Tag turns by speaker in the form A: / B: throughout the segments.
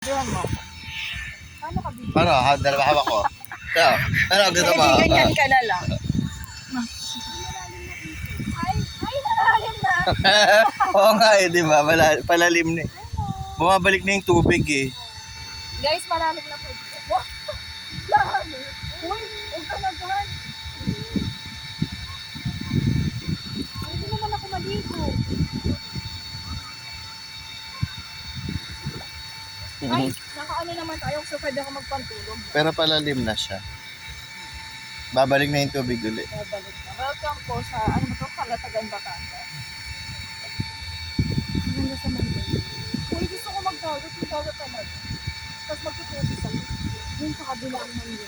A: Diyan mo. Paano ka bibig?
B: Paano? Dalawa hawak ko. Ano? Dito ba?
A: Ganyan ka na lang. Ay, nalalim na.
B: Oo nga eh, di ba? Palalim na eh. Bumabalik na yung tubig eh.
A: Guys, malalim na po. Wow! Dami. Uy, huwag ka na dyan. Hindi naman ako maligo. Ay, nakaano naman tayo so pwede ako magpantulog.
B: Pero palalim na siya. Babalik na yung tubig ulit.
A: Babalik na. Welcome po sa, ano ba ito? Kalatagan Batangas. Maganda sa Manila. Uy, gusto ko magdagat. Yung dagat talaga. Tapos magtutubis ako. Yung sa kabilang Manila.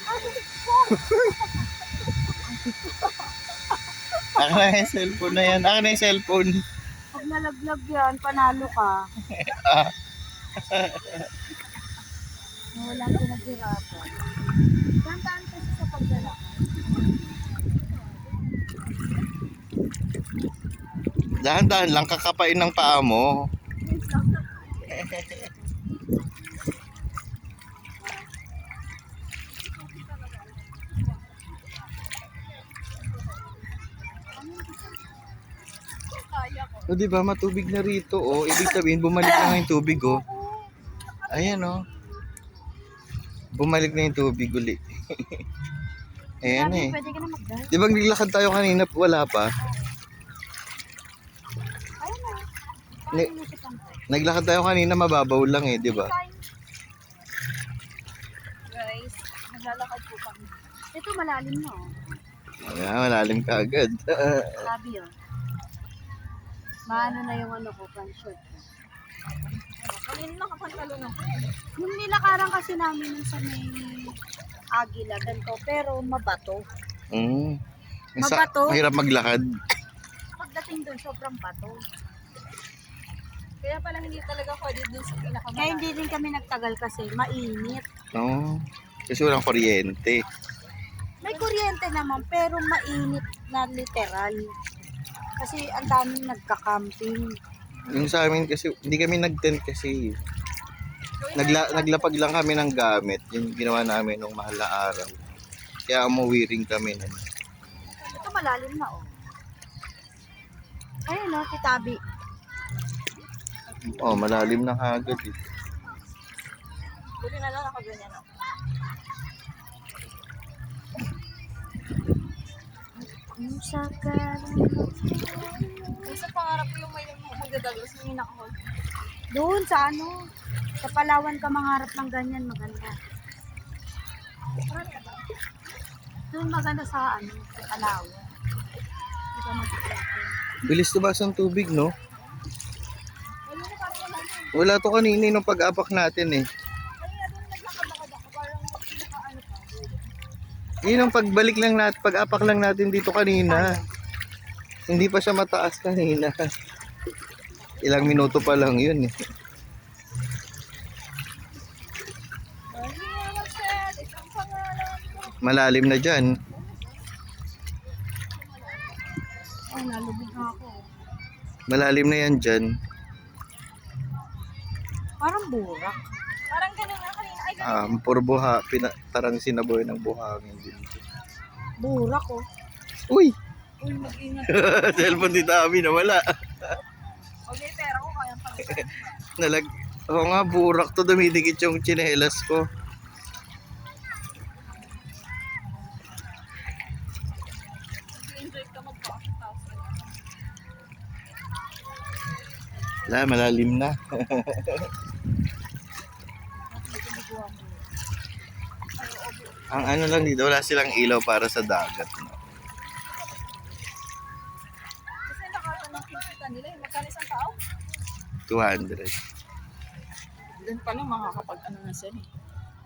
B: Akin na yung cellphone na yan. Akin na yung cellphone.
A: Pag nalaglag yan, panalo ka. Wala ko naghirapan. Tandaan kasi sa pagdala.
B: Dahan-dahan lang kakapain ng paa mo. O di ba matubig na rito oh. Ibig sabihin bumalik na yung tubig oh. Ayan oh. Bumalik na yung tubig uli. Ayan eh.
A: Pwede ka na magdala.
B: Di ba naglakad tayo kanina wala pa?
A: Ayun na.
B: Ni- Naglakad tayo kanina mababaw lang eh, di ba?
A: Guys, naglalakad po kami. Ito malalim na oh.
B: Ayan, malalim ka agad.
A: Sabi oh. Maano na yung ano ko, pan-short ko. Kanina nakapantalo na. Yung nilakaran kasi namin sa may Agila, ganito, pero mabato. Mabato?
B: Mahirap maglakad.
A: Pagdating doon, sobrang bato. Kaya pala hindi talaga pwede doon sa pinakamalalim. Kaya hindi din kami nagtagal kasi mainit.
B: No. Kasi walang kuryente.
A: May kuryente naman, pero mainit na literal. Kasi ang daming nagka-camping.
B: Yung sa amin kasi, hindi kami nag-tent kasi. Naglapag lang kami ng gamit. Yung ginawa namin nung mahal na araw. Kaya umuwi rin kami nun.
A: Ito malalim na oh. Ayun oh, titabi.
B: Oh, malalim na kagad eh.
A: Buti na lang ako ganyan oh. Ang sakal. Sa pangarap ko yung may magdadagos yung nakahol. Doon sa ano, sa Palawan ka mangarap ng ganyan, maganda. Doon maganda sa ano, sa Palawan. Hindi ka mag-tracking.
B: Bilis tumas ang tubig, no? Wala to kanina nung pag-apak natin eh. Yun ang pagbalik lang natin, pag-apak lang natin dito kanina. Hindi pa siya mataas kanina. Ilang minuto pa lang yun eh. Malalim na dyan.
A: Ay, nalubog na ako.
B: Malalim na yan dyan.
A: Parang burak. Parang ganun na kanina. Ay,
B: Puro buha, parang sinaboy ng buhangin dito.
A: burak oh.
B: Uy!
A: Uy, mag-ingat.
B: Cellphone dito kami na wala.
A: Okay, pera ko kaya pala.
B: Oo nga, burak to, dumidikit yung tsinelas ko.
A: Enjoy ka magpa-house.
B: Wala, malalim na. Ang ano lang dito, wala silang ilaw para sa dagat. No?
A: Kasi nakatanong kita nila, magkano isang tao?
B: 200.
A: Doon pa lang makakapag-ano na sila.